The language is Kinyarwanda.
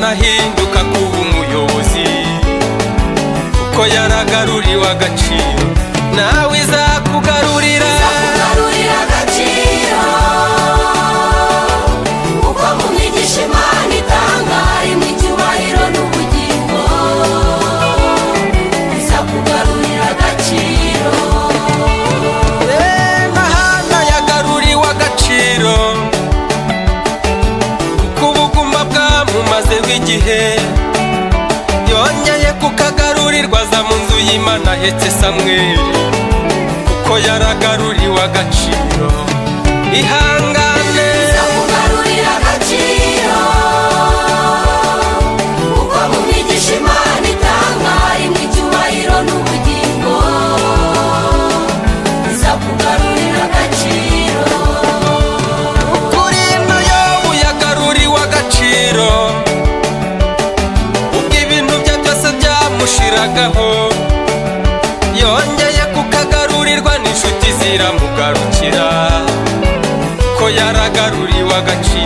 ahinduka kuba umuyobozi, kuko yaragaruriwe agaciro, nawe izakugarurira agaciro. Uko mu migisha Imana itanga harimo icyubahiro n'ubugingo, izakugarurira agaciro. Hana yagaruriwe agaciro, kuko ubugumba bwamumazeho igihe, yongeye kukagarurirwa aza mu nzu y'Imana ahetse Samweli, kuko yaragaruriwe agaciro. Ihangane izakugarurira agaciro. Uko mu migisha Imana itanga harimo icyubahiro n'ubugingo, izakugarurira agaciro. ukuri na Yobu yagaruriwe agaciro, ubwo ibintu bye byose byamushiragaho, yongeye kukagarurirwa n'inshuti ziramugarukira, ko yaragaruriwe agaciro.